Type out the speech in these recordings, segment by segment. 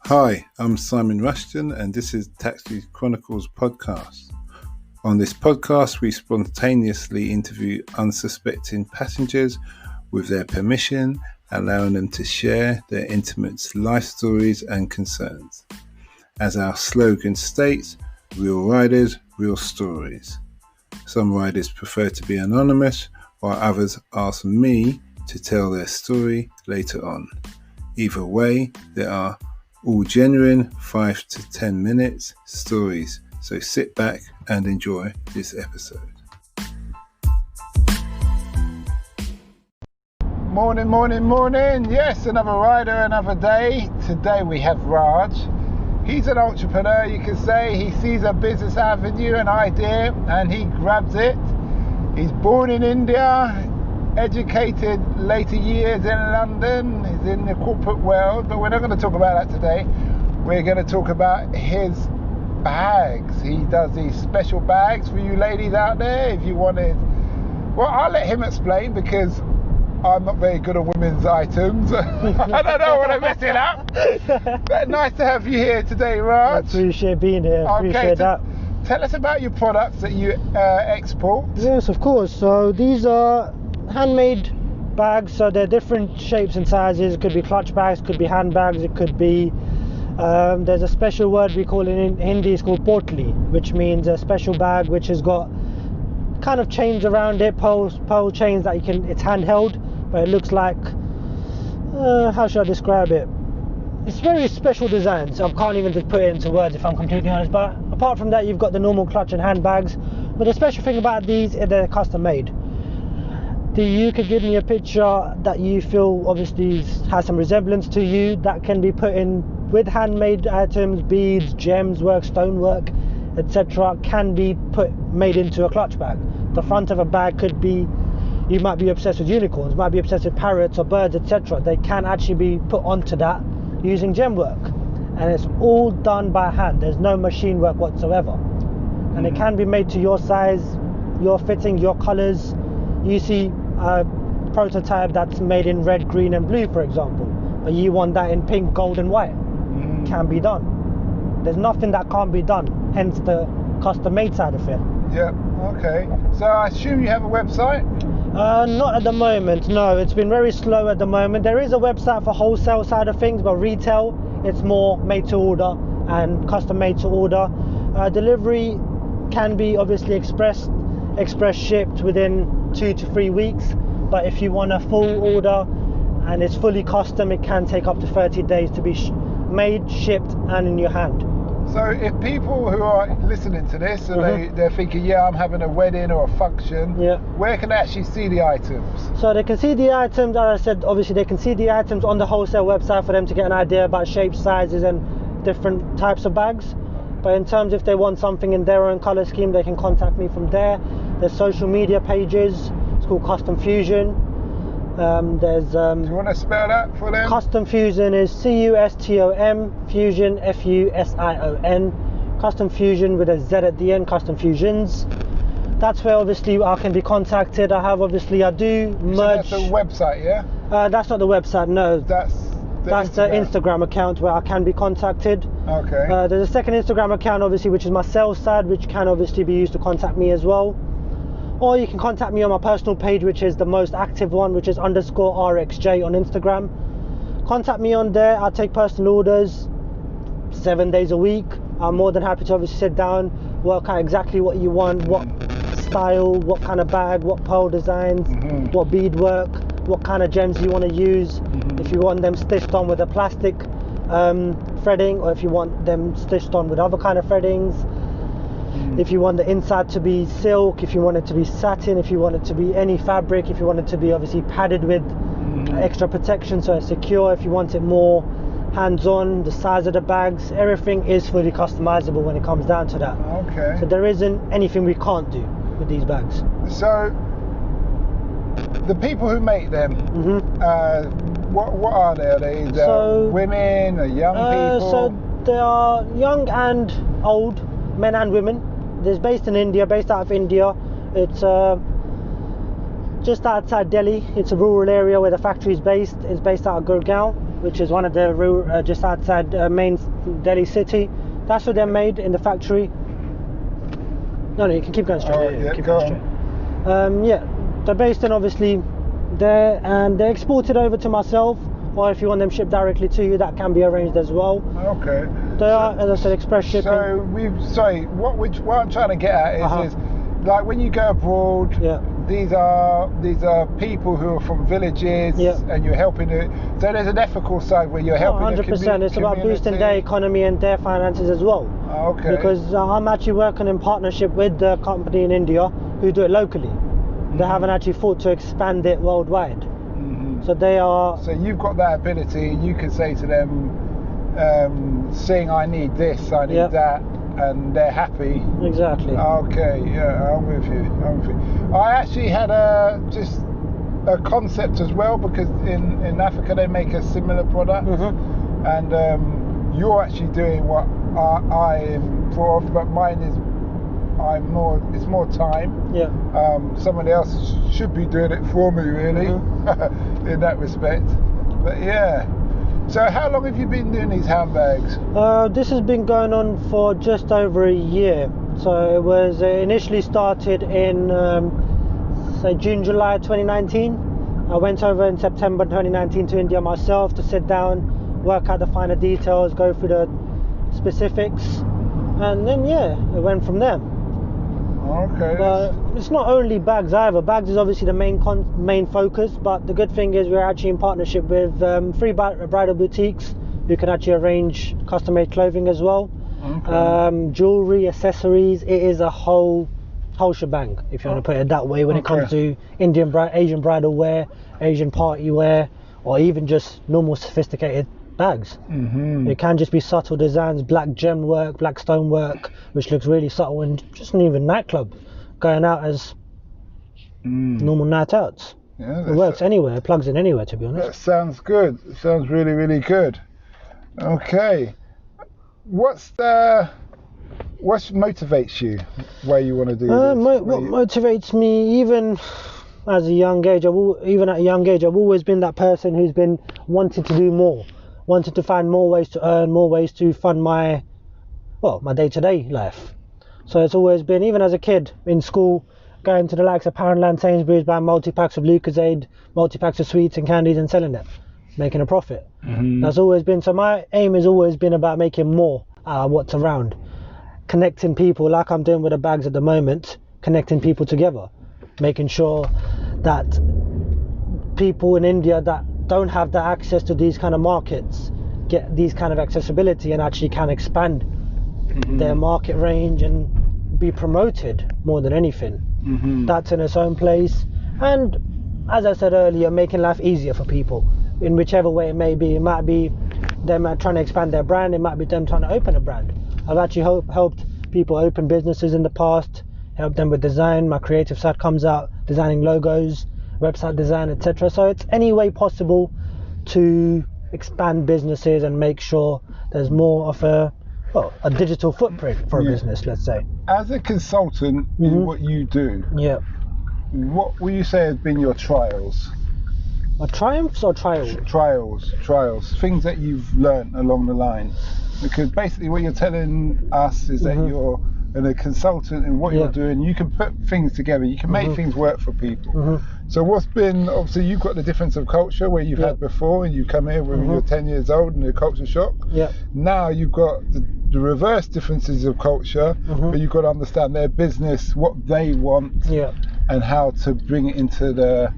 Hi, I'm Simon Rushton and this is Taxi Chronicles Podcast. On this podcast, we spontaneously interview unsuspecting passengers with their permission, allowing them to share their intimate life stories and concerns. As our slogan states, real riders, real stories. Some riders prefer to be anonymous, while others ask me to tell their story later on. Either way, there are all genuine 5 to 10 minutes stories, so sit back and enjoy this episode. Morning. Yes, another rider, another day. Today we have Raj. He's an entrepreneur, you can say. He sees a business avenue, an idea, and he grabs it. He's born in India, educated later years in London. He's in the corporate world, but we're not going to talk about that today. We're going to talk about his bags. He does these special bags for you ladies out there. If you wanted, well, I'll let him explain because I'm not very good at women's items. I don't know what I'm messing up. But nice to have you here today, Raj. I appreciate being here. Appreciate that. Tell us about your products that you export. Yes, of course. So these are handmade bags, so they're different shapes and sizes. It could be clutch bags, could be handbags, it could be there's a special word we call it in Hindi, it's called potli, which means a special bag which has got kind of chains around it, pole chains that it's handheld, but it looks like how should I describe it? It's very special design, so I can't even just put it into words if I'm completely honest. But apart from that, you've got the normal clutch and handbags, but the special thing about these is they're custom made. You could give me a picture that you feel obviously has some resemblance to you that can be put in with handmade items, beads, gems work, stonework, etc. can be made into a clutch bag. The front of a bag could be, you might be obsessed with unicorns, might be obsessed with parrots or birds, etc. They can actually be put onto that using gem work, and it's all done by hand. There's no machine work whatsoever, and it can be made to your size, your fitting, your colors. You see a prototype that's made in red, green and blue, for example, but you want that in pink, gold and white. Can be done. There's nothing that can't be done, hence the custom made side of it. Yeah, okay. So I assume you have a website? Not at the moment, no. It's been very slow at the moment. There is a website for wholesale side of things, but retail, it's more made to order and custom made to order. Delivery can be obviously express shipped within 2 to 3 weeks, but if you want a full order and it's fully custom, it can take up to 30 days to be made, shipped and in your hand. So if people who are listening to this and they're thinking, yeah, I'm having a wedding or a function, where can they actually see the items? So they can see the items, as I said, obviously they can see the items on the wholesale website for them to get an idea about shapes, sizes and different types of bags. But in terms if they want something in their own colour scheme, they can contact me from there. There's social media pages, it's called Custom Fusion. Do you want to spell that for them? Custom Fusion is CUSTOM, Fusion FUSION. Custom Fusion with a Z at the end, Custom Fusions. That's where obviously I can be contacted. I do merge. So that's the website, yeah? That's not the website, no. That's the Instagram account where I can be contacted. Okay. There's a second Instagram account obviously which is my sales side, which can obviously be used to contact me as well. Or you can contact me on my personal page, which is the most active one, which is _RXJ on Instagram. Contact me on there. I take personal orders 7 days a week. I'm more than happy to obviously sit down, work out exactly what you want, what style, what kind of bag, what pearl designs, what beadwork, what kind of gems you want to use. If you want them stitched on with a plastic threading, or if you want them stitched on with other kind of threadings. If you want the inside to be silk, if you want it to be satin, if you want it to be any fabric, if you want it to be obviously padded with extra protection so it's secure, if you want it more hands-on, the size of the bags, everything is fully customizable when it comes down to that. Okay. So there isn't anything we can't do with these bags. So the people who make them, what are they? Are they women or young people? So they are young and old, men and women. It's based in India, based out of India. It's just outside Delhi. It's a rural area where the factory is based. It's based out of Gurgaon. which is one of the just outside main Delhi city. That's where they're made in the factory. No, you can keep going straight. Keep going straight. They're based in obviously there, and they're exported over to myself, or if you want them shipped directly to you, that can be arranged as well. Okay. They are, as I said, express shipping. So what I'm trying to get at is like when you go abroad, these are people who are from villages, and you're helping it. So there's an ethical side where you're helping. 100%. It's about boosting their economy and their finances as well. Okay. Because I'm actually working in partnership with the company in India who do it locally. They haven't actually thought to expand it worldwide. So they are. So you've got that ability. You can say to them, "Sing, I need this, I need that," and they're happy. Exactly. Okay, I'm with you. I actually had a concept as well, because in Africa they make a similar product, and you're actually doing what I am for, but mine is. It's more time. Somebody else should be doing it for me, really, in that respect. But so how long have you been doing these handbags? This has been going on for just over a year. So it was initially started in say June, July 2019. I went over in September 2019 to India myself to sit down, work out the finer details, go through the specifics, and then it went from there. Okay. But it's not only bags either. Bags is obviously the main focus, but the good thing is we're actually in partnership with 3 bridal boutiques who can actually arrange custom-made clothing as well. Jewelry, accessories. It is a whole shebang, if you want to put it that way, when it comes to Asian bridal wear, Asian party wear, or even just normal sophisticated bags. It can just be subtle designs, black gem work, black stone work, which looks really subtle, and just not even nightclub, going out as normal night outs. It works anywhere, it plugs in anywhere, to be honest. That sounds good. It sounds really, really good. Okay. What motivates you? Why you want to do this? What motivates me, even as a young age, I've always been that person who's been wanting to do more. Wanted to find more ways to earn, more ways to fund my day-to-day life. So it's always been, even as a kid in school, going to the likes of Poundland, Sainsbury's, buying multi-packs of Lucozade, multi-packs of sweets and candies and selling it, making a profit. That's always been, so my aim has always been about making more out of what's around. Connecting people, like I'm doing with the bags at the moment, connecting people together. Making sure that people in India that don't have the access to these kind of markets get these kind of accessibility and actually can expand their market range and be promoted more than anything. That's in its own place, and as I said earlier, making life easier for people in whichever way it may be. It might be them trying to expand their brand, it might be them trying to open a brand. I've actually helped people open businesses in the past, helped them with design. My creative side comes out, designing logos, website design, etc. So it's any way possible to expand businesses and make sure there's more of a digital footprint for a business, let's say. As a consultant in what you do, what will you say has been your trials? Or triumphs or trials? Trials, things that you've learned along the line. Because basically what you're telling us is that you're a consultant in what you're doing. You can put things together, you can make things work for people. So what's been, obviously you've got the difference of culture where you've had before, and you come here when you're 10 years old and the culture shock. Now you've got the reverse differences of culture, but you've got to understand their business, what they want, and how to bring it into the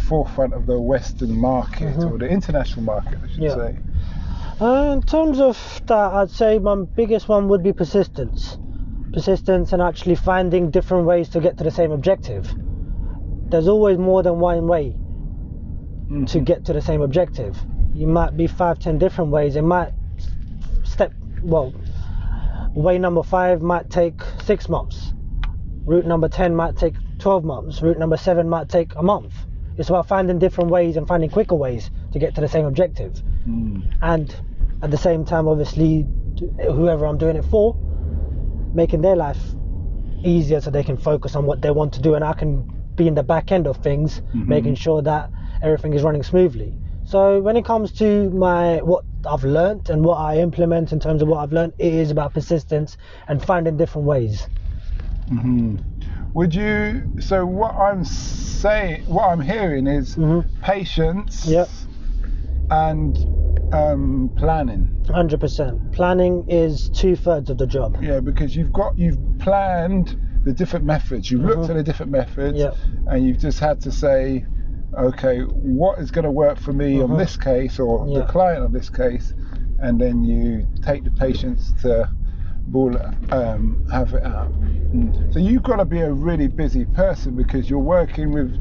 forefront of the Western market, or the international market, I should say. In terms of that, I'd say my biggest one would be persistence and actually finding different ways to get to the same objective. There's always more than one way to get to the same objective. You might be 5-10 different ways. It might way number 5 might take 6 months. Route number 10 might take 12 months. Route number 7 might take a month. It's about finding different ways and finding quicker ways to get to the same objective. And at the same time, obviously, whoever I'm doing it for, making their life easier so they can focus on what they want to do, and I can be in the back end of things, making sure that everything is running smoothly. So when it comes to what I've learnt and what I implement in terms of what I've learnt, it is about persistence and finding different ways. Would you? So what I'm hearing is patience and planning. 100%. Planning is 2/3 of the job. Yeah, because you've planned the different methods. You've looked at the different methods, and you've just had to say, okay, what is going to work for me on this case, or the client on this case, and then you take the patience to have it out. So you've got to be a really busy person because you're working with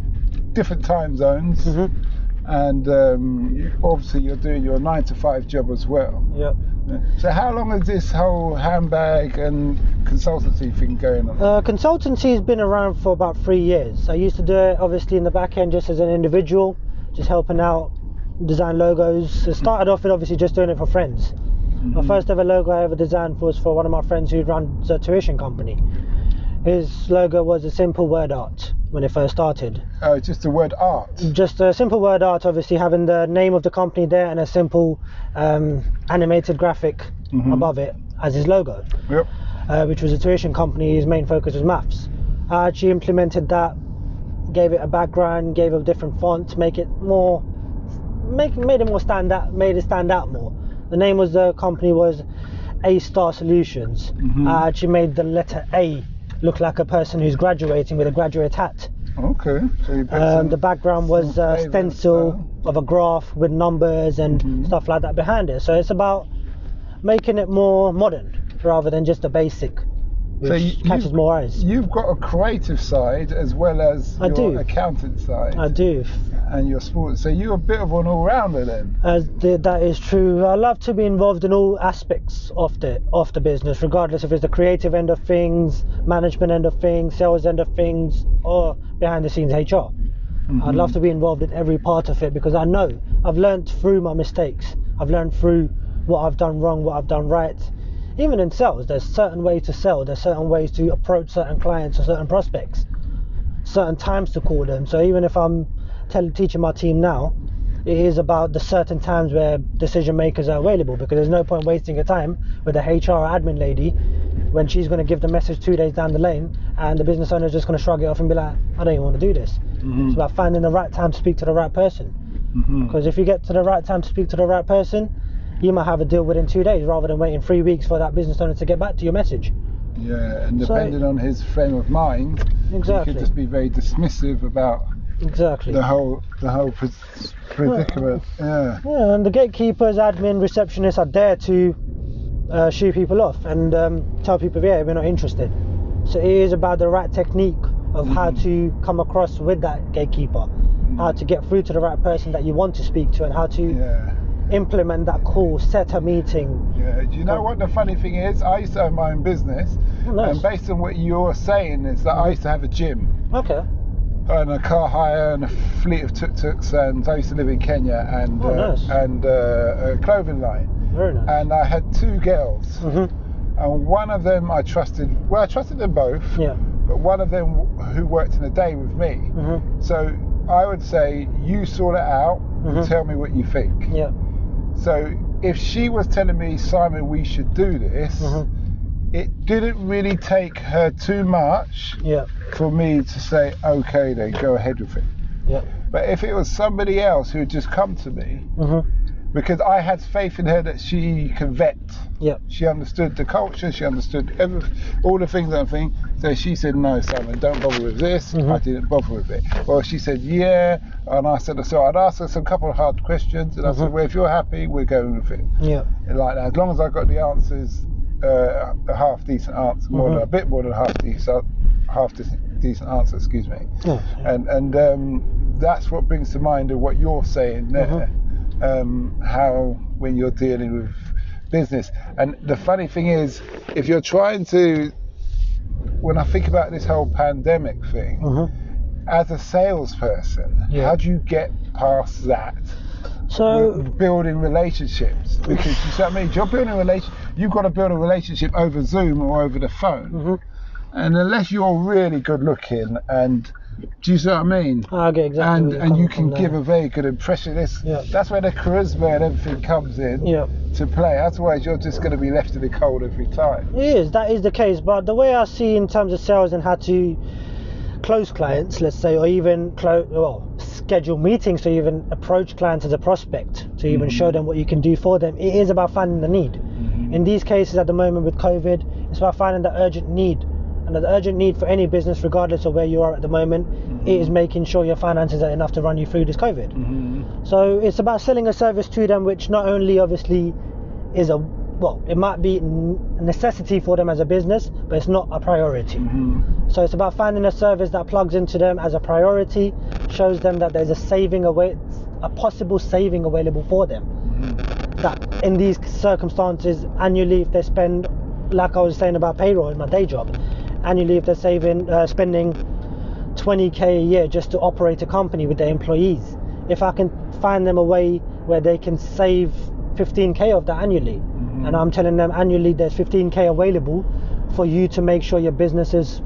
different time zones, and obviously you're doing your 9-to-5 job as well. Yep. So how long has this whole handbag and consultancy thing going on? Consultancy has been around for about 3 years. I used to do it obviously in the back end just as an individual, just helping out, design logos. It started off with obviously just doing it for friends. My first ever logo I ever designed was for one of my friends who runs a tuition company. His logo was a simple word art when it first started. Oh, just the word art? Just a simple word art, obviously having the name of the company there and a simple animated graphic above it as his logo. Yep. Which was a tuition company. His main focus was maths. I actually implemented that, gave it a background, gave it a different font, made it stand out more. The name of the company was A-Star Solutions. I actually made the letter A look like a person who's graduating with a graduate hat. Okay. So the background was a stencil of a graph with numbers and stuff like that behind it. So it's about making it more modern rather than just a basic, which catches more eyes. You've got a creative side as well as your accountant side. I do. And your sports. So you're a bit of an all-rounder then. That is true. I love to be involved in all aspects of the business, regardless if it's the creative end of things, management end of things, sales end of things, or behind the scenes HR. I'd love to be involved in every part of it because I know I've learned through my mistakes. I've learned through what I've done wrong, what I've done right. Even in sales, there's certain ways to sell, there's certain ways to approach certain clients or certain prospects, certain times to call them. So even if I'm teaching my team now, it is about the certain times where decision makers are available, because there's no point wasting your time with a HR admin lady when she's going to give the message 2 days down the lane and the business owner is just going to shrug it off and be like, I don't even want to do this. It's about finding the right time to speak to the right person, because if you get to the right time to speak to the right person, you might have a deal within 2 days rather than waiting 3 weeks for that business owner to get back to your message. Yeah, and depending on his frame of mind, he could just be very dismissive about the whole predicament. Yeah, and the gatekeepers, admin, receptionists are there to shoo people off and tell people, yeah, we're not interested. So it is about the right technique of how to come across with that gatekeeper, how to get through to the right person that you want to speak to, and how to implement that call, set a meeting. Yeah, do you know what the funny thing is? I used to have my own business, and based on what you're saying is that I used to have a gym. Okay. And a car hire and a fleet of tuk-tuks, and I used to live in Kenya, and a clothing line. Very nice. And I had 2 girls, and one of them I trusted. Well, I trusted them both. Yeah. But one of them who worked in a day with me. So I would say, you sort it out and tell me what you think. Yeah. So if she was telling me, Simon, we should do this, it didn't really take her too much for me to say, okay, then go ahead with it. Yeah. But if it was somebody else who had just come to me, because I had faith in her that she could vet. Yeah. She understood the culture, she understood all the things that I'm thinking. So she said, no, Simon, don't bother with this. I didn't bother with it. Well, she said, yeah. And I said, so I'd ask her some couple of hard questions, and I said, well, if you're happy, we're going with it. Yeah. Like that. As long as I got the answers, a half decent answer, a bit more than half decent answer, excuse me. And that's what brings to mind of what you're saying there. How when you're dealing with business, and the funny thing is, if you're trying to, when I think about this whole pandemic thing, as a salesperson, how do you get past that? So building relationships, because you see what I mean? You're building a relationship. You've got to build a relationship over Zoom or over the phone, and unless you're really good looking and Do you see what I mean? I get exactly. And you can give a very good impression. That's where the charisma and everything comes in to play. Otherwise, you're just going to be left in the cold every time. That is the case. But the way I see in terms of sales and how to close clients, let's say, or even schedule meetings to even approach clients as a prospect, to even show them what you can do for them, it is about finding the need. In these cases at the moment with COVID, it's about finding the urgent need. And the urgent need for any business, regardless of where you are at the moment, is making sure your finances are enough to run you through this COVID. So it's about selling a service to them, which not only obviously is it might be a necessity for them as a business, but it's not a priority. So it's about finding a service that plugs into them as a priority, shows them that there's a possible saving available for them. That in these circumstances, annually, if they spend, like I was saying about payroll in my day job, annually if they're spending 20k a year just to operate a company with their employees, if I can find them a way where they can save 15k of that annually, and I'm telling them annually there's 15k available for you to make sure your business is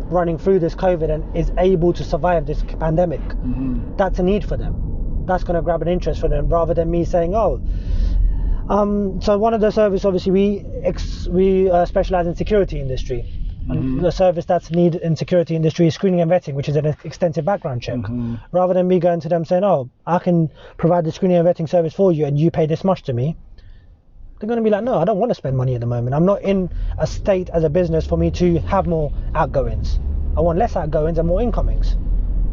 running through this COVID and is able to survive this pandemic, that's a need for them. That's going to grab an interest for them, rather than me saying, so one of the services, obviously we specialize in security industry. And the service that's needed in security industry is screening and vetting, which is an extensive background check. Rather than me going to them saying, I can provide the screening and vetting service for you and you pay this much to me, they're going to be like, no, I don't want to spend money at the moment. I'm not in a state as a business for me to have more outgoings. I want less outgoings and more incomings.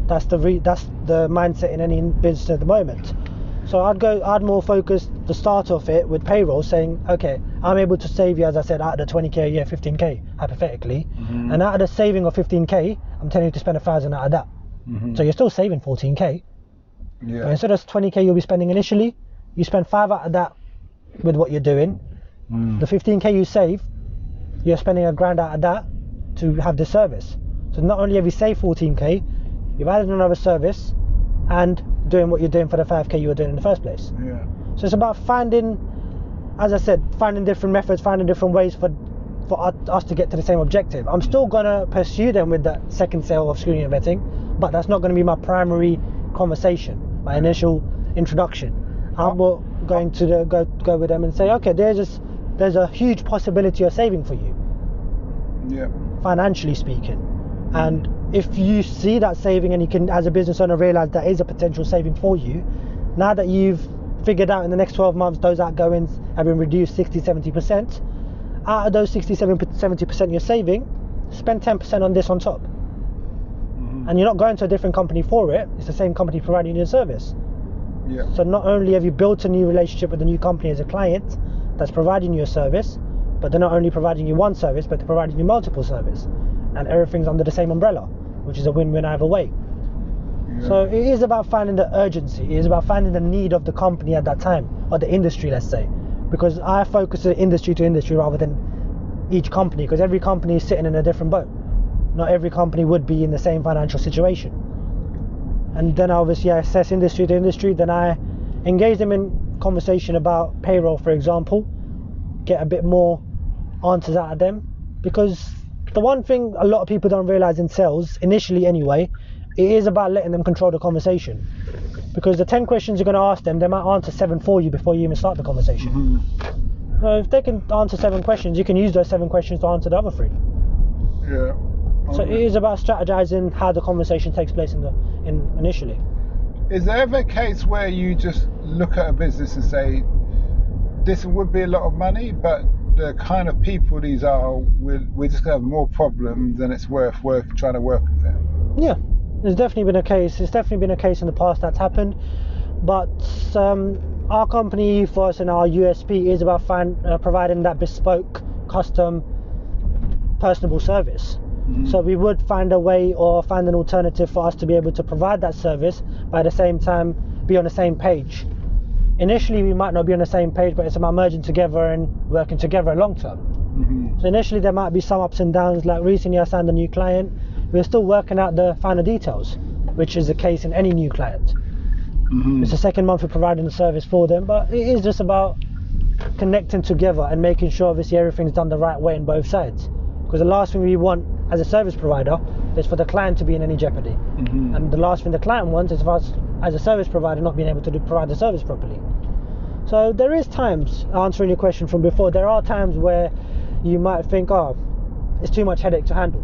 That's the mindset in any business at the moment. So I'd more focus the start of it with payroll, saying, okay, I'm able to save you, as I said, out of the 20k a year, 15k, hypothetically. And out of the saving of 15k, I'm telling you to spend 1,000 out of that. So you're still saving 14k. But instead of 20k you'll be spending initially, you spend 5 out of that with what you're doing. The 15k you save, you're spending $1,000 out of that to have this service. So not only have you saved 14k, you've added another service and doing what you're doing for the 5k you were doing in the first place. So it's about finding, as I said, finding different methods, finding different ways for us to get to the same objective. I'm still going to pursue them with that second sale of screening and vetting, but that's not going to be my primary conversation, my initial introduction. I'm more going to go with them and say, okay, there's a huge possibility of saving for you, financially speaking. And if you see that saving and you can, as a business owner, realize that is a potential saving for you, now that you've figured out in the next 12 months those outgoings have been reduced 60-70%, out of those 60-70% you're saving, spend 10% on this on top. And you're not going to a different company for it, it's the same company providing you a service. So not only have you built a new relationship with a new company as a client that's providing you a service, but they're not only providing you one service, but they're providing you multiple services. And everything's under the same umbrella, which is a win-win either way. So it is about finding the urgency. It is about finding the need of the company at that time, or the industry, let's say. Because I focus on industry to industry rather than each company, because every company is sitting in a different boat. Not every company would be in the same financial situation. And then obviously I assess industry to industry, then I engage them in conversation about payroll, for example, get a bit more answers out of them. Because the one thing a lot of people don't realize in sales, initially anyway, it is about letting them control the conversation. Because the 10 questions you're going to ask them, they might answer 7 for you before you even start the conversation. So if they can answer 7 questions, you can use those 7 questions to answer the other 3. So it is about strategizing how the conversation takes place initially. Is there ever a case where you just look at a business and say, this would be a lot of money, but the kind of people these are, we're just going to have more problems than it's worth trying to work with them? Yeah, there's definitely been a case. It's definitely been a case in the past that's happened. But our company ethos and our USP is about providing that bespoke, custom, personable service. So we would find a way or find an alternative for us to be able to provide that service, but at the same time be on the same page. Initially we might not be on the same page, but it's about merging together and working together long term. So initially there might be some ups and downs, like recently I signed a new client. We're still working out the final details, which is the case in any new client. It's the second month we're providing the service for them, but it is just about connecting together and making sure obviously everything's done the right way on both sides. Because the last thing we want as a service provider is for the client to be in any jeopardy. And the last thing the client wants is for us as a service provider not being able to provide the service properly. So there is times, answering your question from before, there are times where you might think, oh, it's too much headache to handle,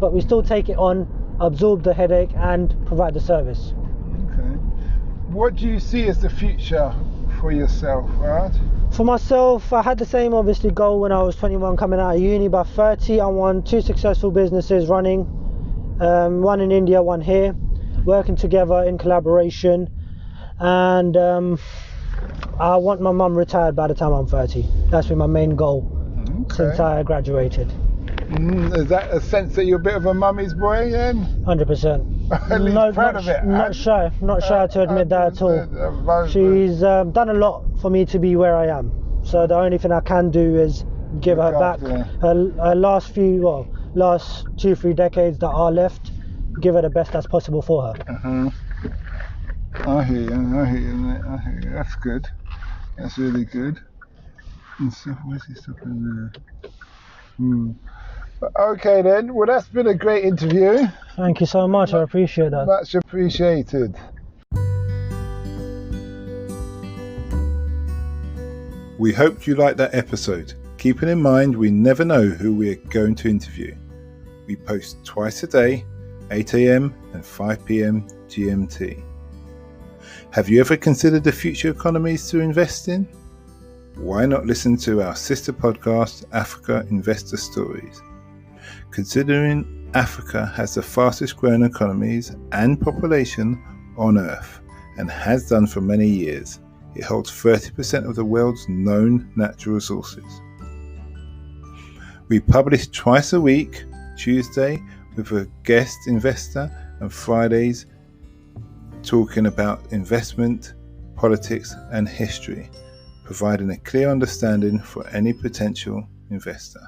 but we still take it on, absorb the headache and provide the service. Okay. What do you see as the future for yourself, Raj? For myself, I had the same obviously goal when I was 21 coming out of uni. By 30 I want 2 successful businesses running, one in India, one here, working together in collaboration, and I want my mum retired by the time I'm 30. That's been my main goal since I graduated. Is that a sense that you're a bit of a mummy's boy then? 100%. At least proud of it. Not shy to admit that at all. She's done a lot for me to be where I am. So the only thing I can do is give her back her last 2-3 decades that are left, give her the best that's possible for her. I hear you, mate. I hear you. That's good. That's really good. And so, where's he stuff in there? Okay then, well that's been a great interview. Thank you so much, I appreciate that. Much appreciated. We hope you liked that episode. Keeping in mind we never know who we're going to interview. We post twice a day, 8 AM and 5 PM GMT. Have you ever considered the future economies to invest in? Why not listen to our sister podcast, Africa Investor Stories? Considering Africa has the fastest growing economies and population on Earth and has done for many years, it holds 30% of the world's known natural resources. We publish twice a week, Tuesday with a guest investor and Fridays talking about investment, politics and history, providing a clear understanding for any potential investor.